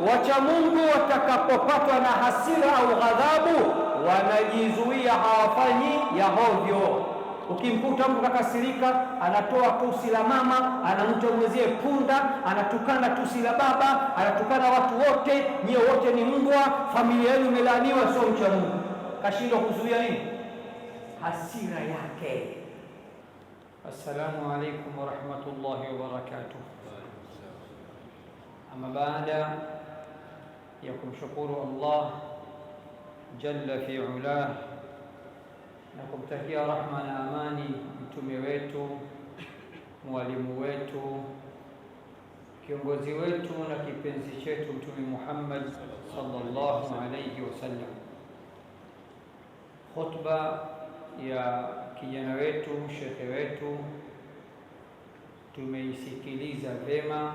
wacha Mungu watakapopatwa na hasira au ghadhabu, wanajizuia, hawafanyi ya hovyo. Ukimkuta mtu kakasirika, anatoa tusi la mama, anamta mwezie punda, anatukana tusi la baba, anatukana watu wote, nyie wote ni mbwa, familia yenu imelaaniwa, sio mcha Mungu. Kashindwa kuzuia nini? Hasira yake. Assalamu alaikum wa rahmatullahi wa barakatuh. Ama baada ya kumshukuru Allah jalla fi ulah na kumtakia rahma na amani mtume wetu, mwalimu wetu, kiongozi wetu na kipenzi chetu Mtume Muhammad sallallahu alayhi wasallam, khutba ya kijana wetu, shekhe wetu tumeisikiliza vema.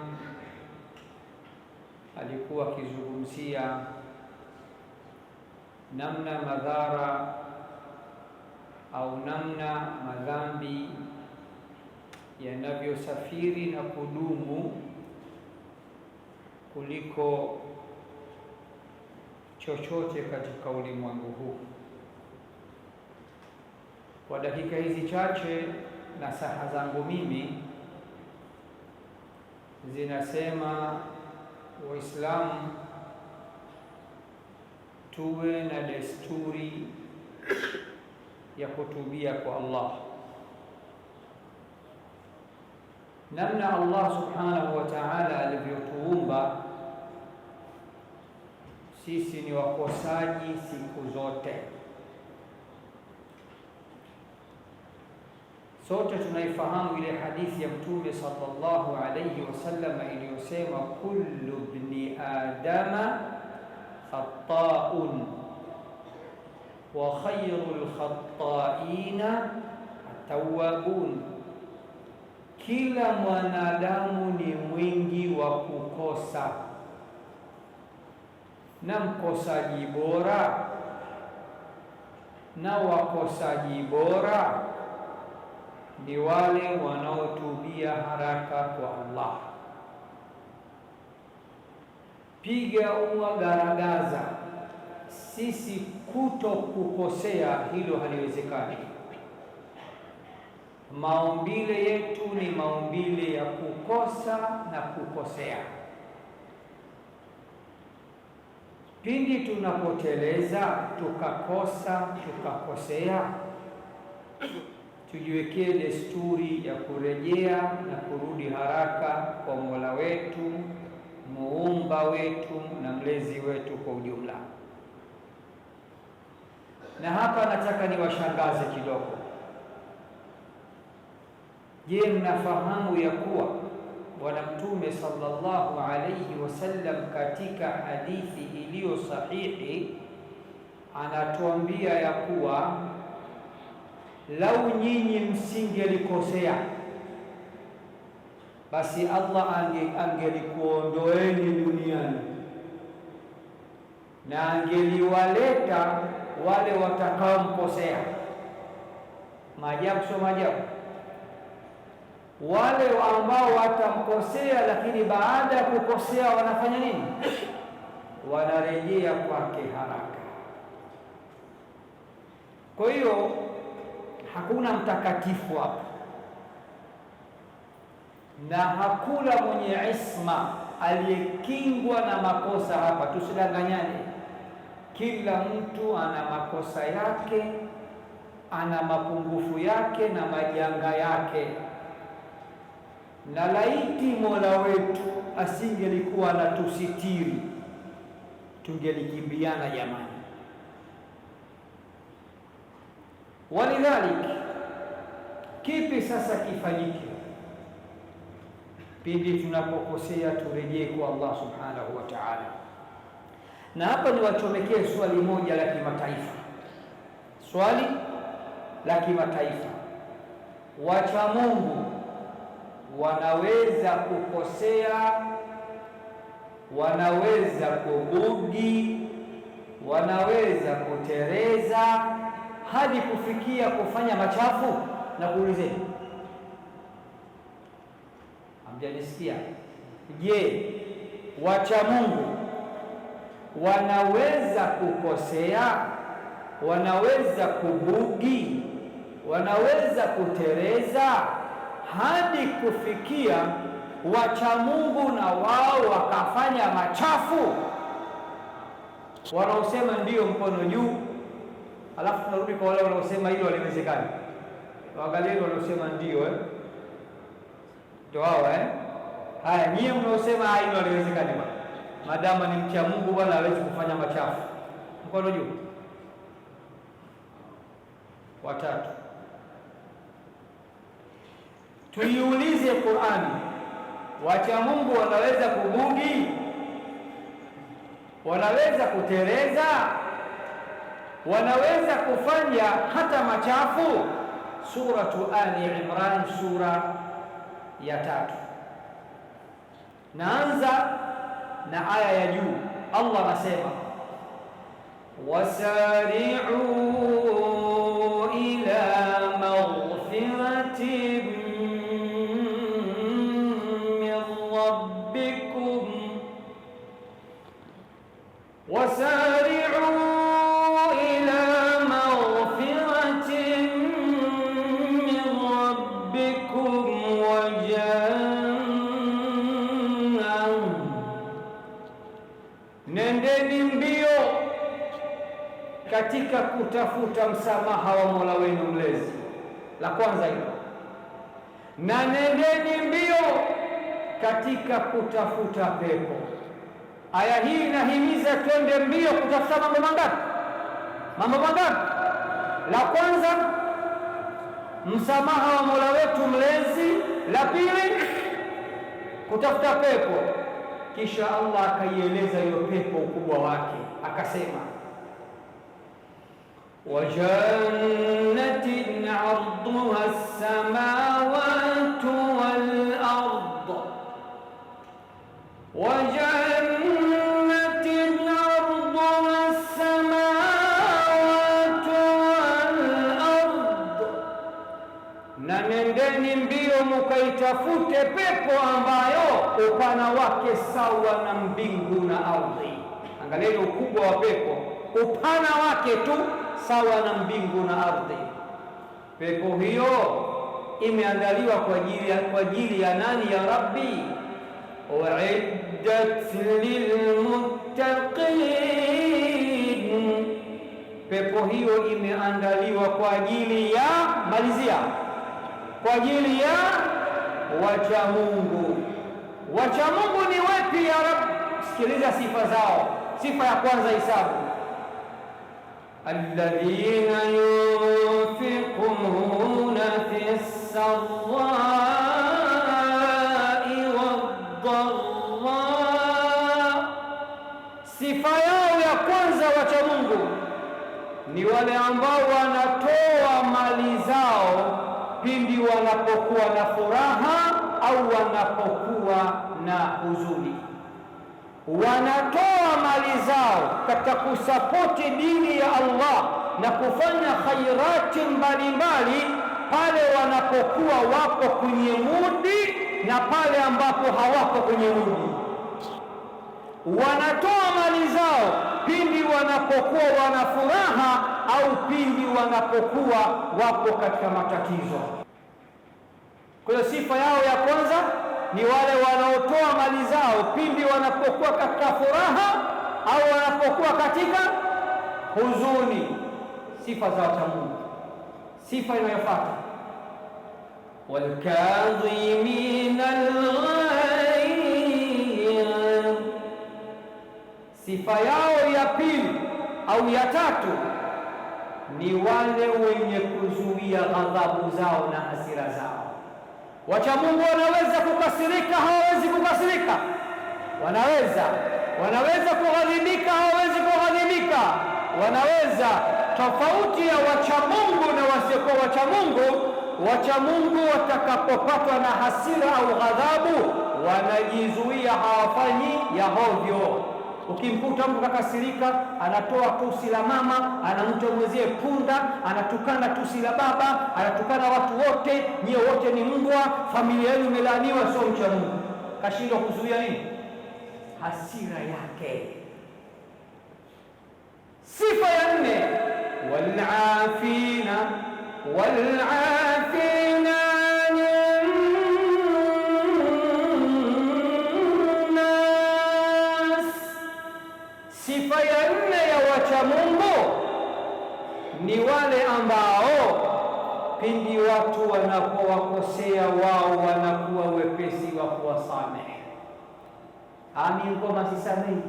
Alikuwa akizungumzia namna madhara au namna madhambi yanavyosafiri na kudumu kuliko chochote katika ulimwengu huu. Kwa dakika hizi chache na saha zangu mimi zinasema, Waislamu tuwe na desturi ya kutubia kwa Allah. Namna Allah subhanahu wa ta'ala alivyotuumba sisi ni wakosaji siku zote. Sote tunaifahamu ile hadithi ya Mtume sallallahu alayhi wasallam iliyosema, kullu ibni adama khata'un wa khayrul khata'ina at-tawwabun, kila mwanadamu ni mwingi wa kukosa na mkosaji bora na wakosaji bora ni wale wanaotubia haraka kwa Allah. Piga umwa garagaza, sisi kuto kukosea hilo haliwezekani. Maumbile yetu ni maumbile ya kukosa na kukosea. Pindi tunapoteleza, tukakosa, tukakosea, tujiwekee desturi ya kurejea na kurudi haraka kwa Mola wetu, muumba wetu na mlezi wetu kwa ujumla. Na hapa nataka niwashangaze kidogo. Je, mnafahamu ya kuwa Bwana Mtume sallallahu alayhi wasallam katika hadithi iliyo sahihi anatuambia ya kuwa lau nyinyi msingelikosea, basi Allah angelikuondoeni duniani na angeliwaleta wale watakaomkosea. Maajabu sio maajabu? Wale ambao watamkosea, lakini baada ya kukosea wanafanya nini? Wanarejea kwake haraka. Kwa hiyo hakuna mtakatifu hapa na hakuna mwenye isma aliyekingwa na makosa hapa. Tusidanganyane, kila mtu ana makosa yake, ana mapungufu yake na majanga yake. Na laiti Mola wetu asingelikuwa anatusitiri, tungelikimbiana jamani. Walidhalik, kipi sasa kifanyike? Pindi tunapokosea turejee kwa Allah subhanahu wa ta'ala. Na hapa niwachomekee swali moja la kimataifa, swali la kimataifa. Wacha Mungu wanaweza kukosea, wanaweza kubugi, wanaweza kutereza hadi kufikia kufanya machafu? Na kuulizeni, hamjanisikia? Je, wacha Mungu wanaweza kukosea, wanaweza kubugi, wanaweza kutereza hadi kufikia wacha Mungu na wao wakafanya machafu. Wanaosema ndio mkono juu, alafu tunarudi kwa wale wanaosema hilo haliwezekani. Waangalie wanaosema ndio ndio hao Haya, nyie mnaosema hilo haliwezekani bwana, madama ni mcha Mungu bwana hawezi kufanya machafu, mkono juu. Watatu, tuiulize Qur'ani, wacha Mungu wanaweza kubugi, wanaweza kutereza, wanaweza kufanya hata machafu? Suratu Ali Imran, sura ya 3. Naanza na aya ya juu. Allah anasema wasari'u ila maghfiratin min rabbikum, wasari'u ila maghfiratin min rabbikum wa nendeni mbio katika kutafuta msamaha wa Mola wenu mlezi. La kwanza hilo. Na nendeni mbio katika kutafuta pepo. Aya hii inahimiza twende mbio kutafuta mambo mangapi? Mambo mangapi? La kwanza, msamaha wa Mola wetu mlezi. La pili, kutafuta pepo. Kisha Allah akaieleza hiyo pepo ukubwa wake, akasema wa jannatin 'arduha as-samawati wal ard, wa jannatin 'arduha as-samawati wal ard, na nendeni mbio mukaitafute pepo ambayo upana wake sawa na mbingu na ardhi. Angalieni ukubwa wa pepo, upana wake tu sawa na mbingu na ardhi. Pepo hiyo imeandaliwa kwa ajili ya nani? Ya Rabbi, uiddat lilmuttaqin. Pepo hiyo imeandaliwa kwa ajili ya, malizia, kwa ajili ya wacha Mungu. Wacha Mungu ni wapi ya Rabbi? Sikiliza sifa zao. Sifa ya kwanza, hisabu, alladhina yunfiquna fis sarrai wad-dharra. Sifa yao ya kwanza wacha Mungu ni wale ambao wanatoa mali zao pindi wanapokuwa na furaha au wanapokuwa na huzuni. Wanatoa mali zao katika kusapoti dini ya Allah na kufanya khairati mbalimbali pale wanapokuwa wapo kwenye mudi na pale ambapo hawapo kwenye mudi. Wanatoa mali zao pindi wanapokuwa wana furaha au pindi wanapokuwa wapo katika matatizo. Kwa hiyo sifa yao ya kwanza ni wale wanaotoa mali zao pindi wanapokuwa katika furaha au wanapokuwa katika huzuni. Sifa za wacha Mungu. Sifa inayofuata, walkadhimina alghayz. Sifa yao ya pili au ya tatu ni wale wenye kuzuia ghadhabu zao na hasira zao. Wacha Mungu wanaweza kukasirika, hawawezi kukasirika. Wanaweza kughadhibika, hawawezi kughadhibika. Wanaweza. Tofauti ya wacha Mungu na wasiokuwa wacha Mungu, wacha Mungu watakapopatwa na hasira au ghadhabu wanajizuia, hawafanyi ya hovyo. Ukimkuta mtu kakasirika, anatoa tusi la mama, anamta mwezie punda, anatukana tusi la baba, anatukana watu wote, nyie wote ni mbwa, familia yenu imelaaniwa, sio mcha Mungu. Kashindwa kuzuia nini? hasira yake. Sifa ya 4, walafina nas. Sifa ya 4 ya wacha Mungu ni wale ambao pindi watu wanapowakosea wao wanakuwa wepesi wa kuwasamehe. Ngoma sisamehi,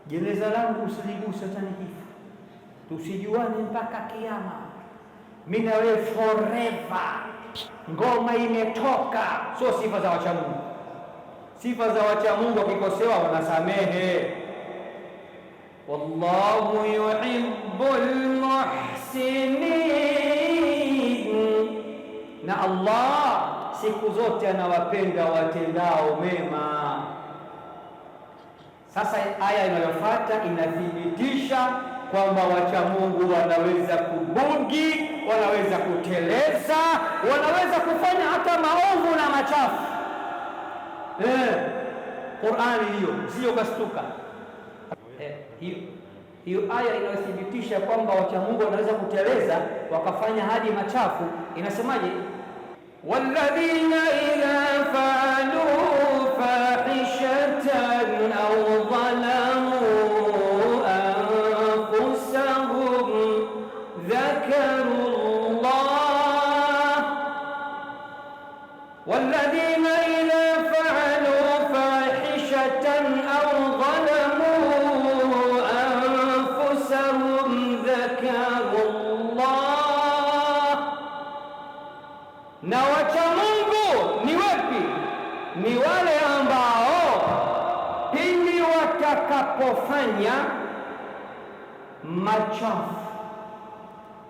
jeneza langu usiliguse hata nikifa, tusijuane mpaka kiyama, mimi na wewe forever. Ngoma imetoka. Sio sifa za wacha Mungu. Sifa za wacha Mungu, wakikosewa wanasamehe. Wallahu yuhibbul muhsinin, na Allah siku zote anawapenda watendao mema. Sasa aya inayofuata inathibitisha kwamba wacha Mungu wanaweza kubugi, wanaweza kuteleza, wanaweza kufanya hata maovu na machafu. Qur'ani hiyo sio kastuka. Hiyo aya inayothibitisha kwamba wacha Mungu wanaweza kuteleza wakafanya hadi machafu inasemaje? walladhina idha fa'alu fahishatan aw dhalamu anfusahum dhakaru Allah, walladhina idha fa'alu fahishatan aw dhalamu anfusahum dhakaru Allah. Na wacha Mungu ni wapi? Ni wale ambao pindi watakapofanya machafu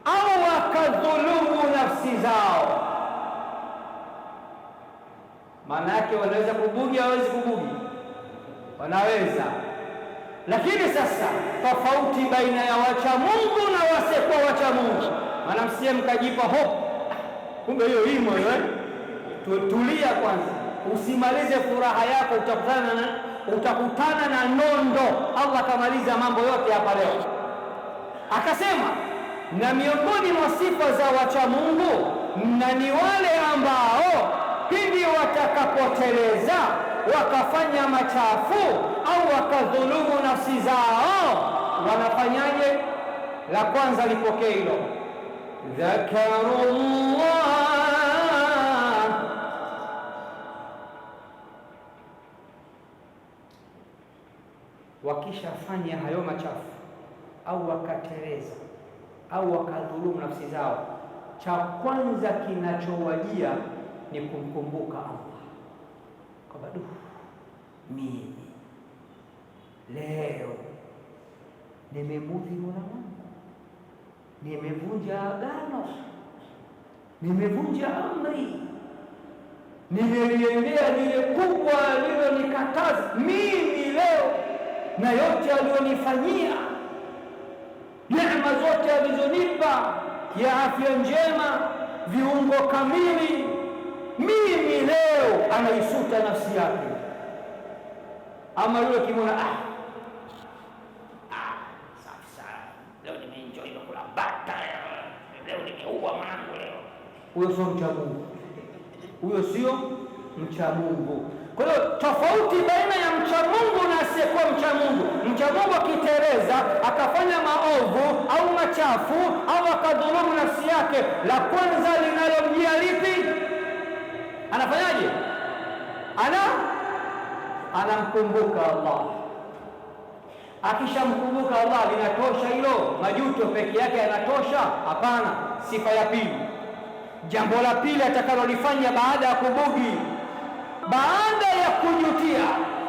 au wakadhulumu nafsi zao. Maana yake wanaweza kubugi, hawezi kubugi? Wanaweza. Lakini sasa tofauti baina ya wacha Mungu na wasiyekuwa wacha Mungu, maana msiye mkajipa hope, kumbe hiyo imo hiyo. Tulia kwanza, usimalize furaha yako, utakutana na nondo. Allah kamaliza mambo yote hapa leo, akasema na miongoni mwa sifa za wacha Mungu na ni wale ambao pindi watakapoteleza wakafanya machafu au wakadhulumu nafsi zao, wanafanyaje? La kwanza lipokee hilo, dhakarullah, wakishafanya hayo machafu au wakateleza au wakadhulumu nafsi zao, cha kwanza kinachowajia ni kumkumbuka Allah kwamba mimi leo nimemudhi Mola wangu, nimevunja agano, nimevunja amri, nimeliendea lile kubwa alilonikataza mimi leo, na yote alionifanyia, neema zote alizonipa, ya afya njema, viungo kamili, mimi leo anaisuta nafsi yake. Ama yule kimona safi sana, leo nimeenjoy kula bata, leo nimeua mwanangu leo. Huyo sio mcha Mungu, huyo sio mcha Mungu. Kwa hiyo tofauti baina ya mcha Mungu na asiyekuwa mcha Mungu. Mcha Mungu akitereza akafanya maovu au machafu au akadhulumu nafsi yake, la kwanza linalomjia lipi? Anafanyaje? Anamkumbuka Allah. Akishamkumbuka Allah, linatosha hilo? Majuto peke yake yanatosha? Hapana. Sifa ya pili, jambo la pili atakalolifanya baada ya kubugi, baada ya kujutia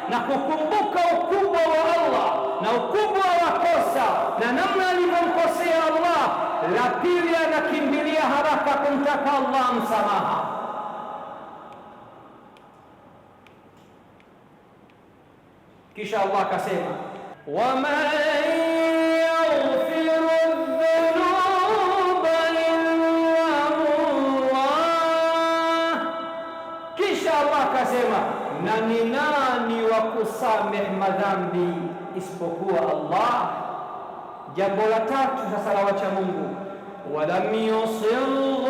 na kukumbuka ukubwa wa Allah na ukubwa wa kosa na namna alivyomkosea Allah, la pili anakimbilia haraka kumtaka Allah msamaha. Kisha Allah akasema, waman yaghfiru dhunuba illa Allah. Kisha Allah akasema, na ni nani wa kusamehe madhambi isipokuwa Allah? Jambo la tatu sasa la wacha Mungu, walam yusirru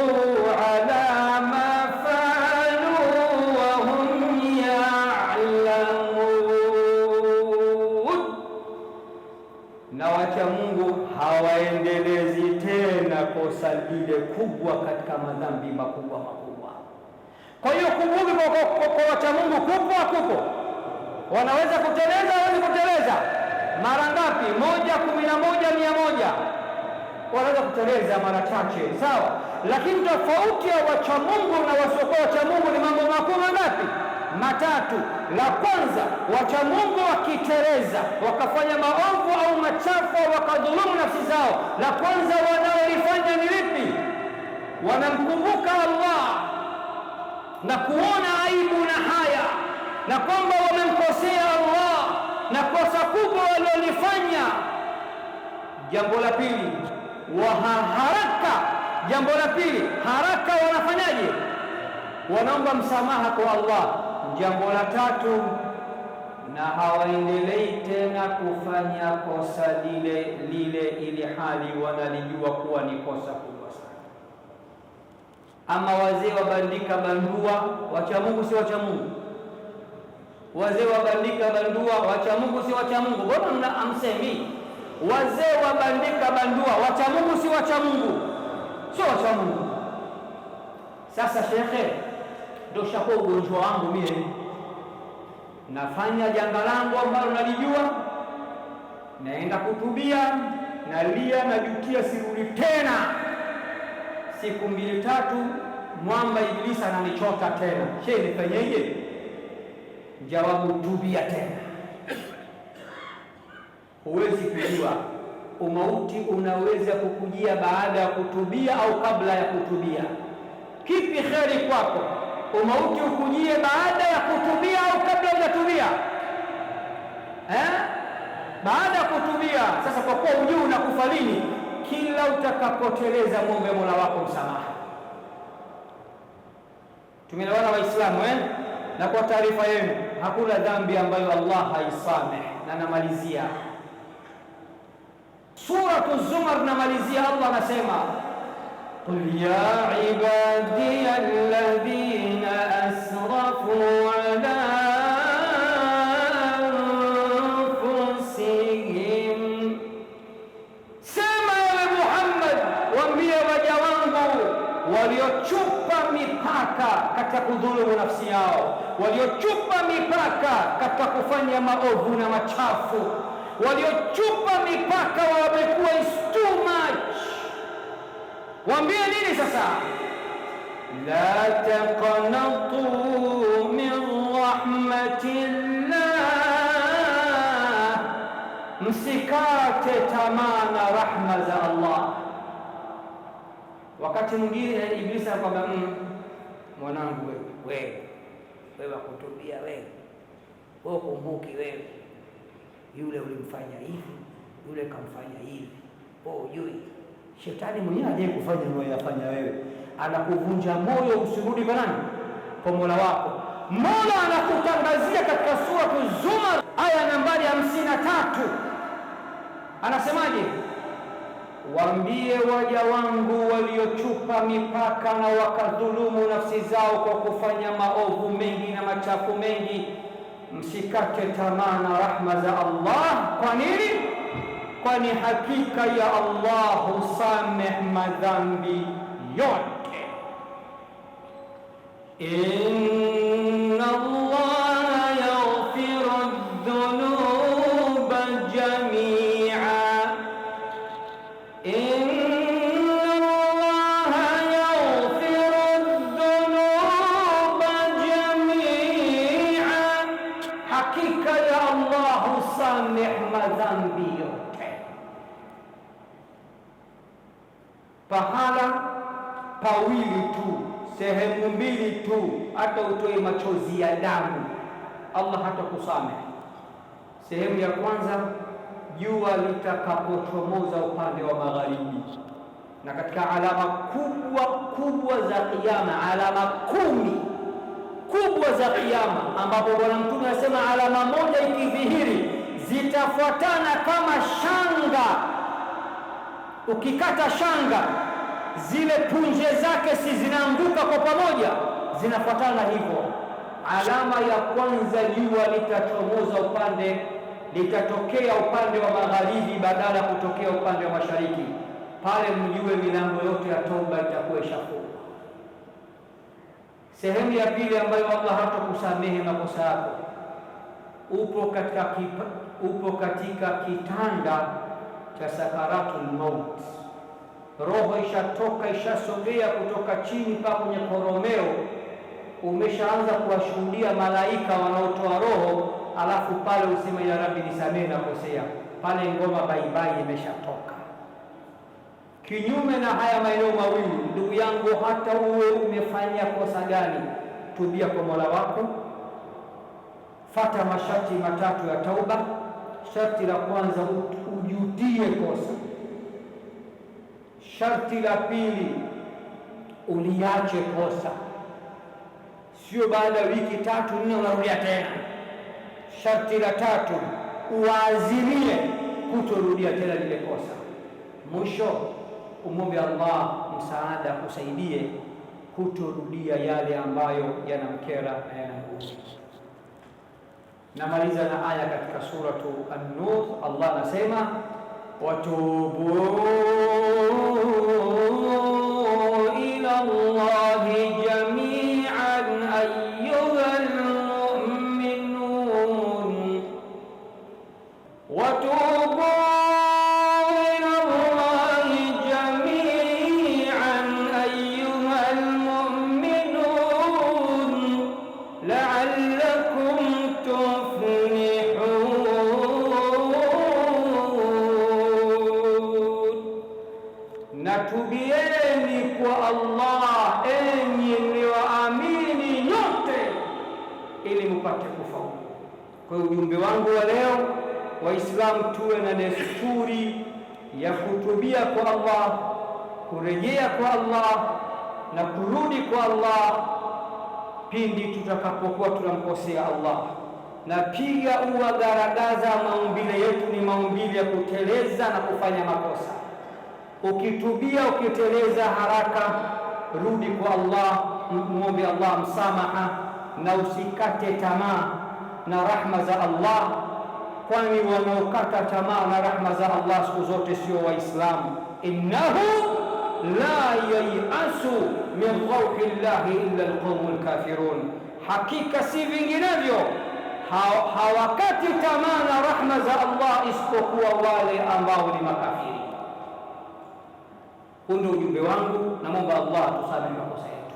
ala ma fa'alu wa hum ya'lamun, na wacha Mungu hawaendelezi tena kosa lile kubwa katika madhambi makubwa makubwa. Kwa hiyo kumbuki, kwa wacha Mungu kupo, wanaweza kuteleza, hawezi kuteleza. Mara ngapi? 1, 11, 100. Wanaweza kuteleza mara chache, sawa. Lakini tofauti ya wacha Mungu na wasiokuwa wacha Mungu ni mambo makuu mangapi? Matatu. La kwanza, wacha Mungu wakiteleza, wakafanya maovu au machafu, wakadhulumu nafsi zao, la kwanza wanaolifanya ni lipi? Wanamkumbuka Allah na kuona aibu na haya na kwamba wamemkosea Allah na kosa kubwa walilofanya. Jambo la pili, jambo la pili, haraka wanafanyaje? Wanaomba msamaha kwa Allah. Jambo la tatu, na hawaendelei tena kufanya kosa lile ili hali wanalijua kuwa ni kosa kubwa sana. Ama wazee wabandika bandua, wacha Mungu si wacha Mungu? Wazee wabandika bandua, wacha Mungu si wacha Mungu? Mbona amsemi? Wazee wabandika bandua, wacha Mungu si wacha Mungu? Sio wacha Mungu. Sasa shekhe, ndio shakuwa ugonjwa wangu mimi. Nafanya janga langu ambalo nalijua, naenda kutubia, nalia, najutia, sirudi tena. Siku 2 3, mwamba Ibilisi ananichota tena. Shehe, nifanyeje? Jawabu, tubia tena. Huwezi kujua umauti unaweza kukujia baada ya kutubia au kabla ya kutubia. Kipi kheri kwako? Umauti ukujie baada ya kutubia au kabla hujatubia? Baada ya kutubia. Sasa kwa kuwa hujui unakufa lini, kila utakapoteleza muombe Mola wako msamaha. Tumeelewana Waislamu? Na kwa taarifa yenu, hakuna dhambi ambayo Allah haisamehe. Na namalizia Suratu Zumar, namalizia Allah anasema, qul ya ibadiya alladhina asrafu ala anfusihim, sema ewe Muhammad, waambie waja wangu waliochupa mipaka katika kudhulumu nafsi yao, waliochupa mipaka katika kufanya maovu na machafu, waliochupa mipaka, wamekuwa is too much. Waambie nini sasa? La taqnatu min rahmatillah, msikate tamaa na rahma za Allah. Wakati mwingine Ibilisi anakwambia, mwanangu, wewe wakutubia, wewe kumbuki, wewe yule ulimfanya hivi, yule kamfanya hivi, hujui. Shetani mwenyewe aje kufanya unayofanya wewe, anakuvunja moyo usirudi kwa nani? Kwa Mola wako. Mola anakutangazia katika Suratu Zumar aya nambari 53, anasemaje? Waambie waja wangu waliochupa mipaka na wakadhulumu nafsi zao kwa kufanya maovu mengi na machafu mengi, msikate tamaa na rahma za Allah. Kwa nini? Kwani hakika ya Allah husamehe madhambi yote. Inna Allah yaghfiru dhunuba jami'a, inna Allah yaghfiru dhunuba jami'a, hakika ya Allah husamehe madhambi yote. Pahala pawili tu, sehemu mbili tu, hata utoe machozi ya damu, Allah hatakusamehe. Sehemu ya kwanza, jua litakapochomoza upande wa magharibi, na katika alama kubwa kubwa za Kiyama, alama 10 kubwa za Kiyama, ambapo Bwana Mtume anasema alama moja ikidhihiri zitafuatana kama shanga. Ukikata shanga, zile punje zake si zinaanguka kwa pamoja, zinafuatana hivyo. Alama ya kwanza, jua litatokea upande wa magharibi badala ya kutokea upande wa mashariki. Pale mjue milango yote ya toba itakuwa ishafungwa. Sehemu ya pili ambayo Allah hatakusamehe makosa yako, upo katika kitanda cha sakaratul maut. Roho ishatoka, ishasogea kutoka chini pa kwenye koromeo, umeshaanza kuwashuhudia malaika wanaotoa roho, alafu pale useme ya Rabbi nisamehe nakosea, pale ngoma baibai imeshatoka. Kinyume na haya maeneo mawili, ndugu yangu, hata uwe umefanya kosa gani, tubia kwa Mola wako, fata masharti matatu ya tauba. Sharti la kwanza, ujutie kosa. Sharti la pili, uliache kosa, sio baada ya wiki 3-4 unarudia tena. Sharti la tatu, uazimie kutorudia tena lile kosa. Mwisho umwombe Allah msaada kusaidie kutorudia yale ambayo yanamkera na yanamuudhi. Namaliza na aya katika suratu An-Nur. Allah anasema watubu ila Allahi jami'an ayyuhal mu'minun, watubu natubieni kwa Allah enyi mlioamini nyote, ili mpate kufaulu. Kwa hiyo ujumbe wangu wa leo, Waislamu tuwe na desturi ya kutubia kwa Allah, kurejea kwa Allah na kurudi kwa Allah pindi tutakapokuwa tunamkosea Allah. Na piga garagaza, maumbile yetu ni maumbile ya kuteleza na kufanya makosa. Ukitubia, ukiteleza haraka, rudi kwa Allah, muombe Allah msamaha, na usikate tamaa na rahma za Allah, kwani wanaokata tamaa na rahma za Allah siku zote sio Waislamu. Innahu la yayasu min rauhi llahi illa alqawmul kafirun, hakika si vinginevyo hawakati tamaa na rahma za Allah isipokuwa wale ambao ni makafiri. Huu ndio ujumbe wangu, na Mungu Allah tusamehe makosa yetu.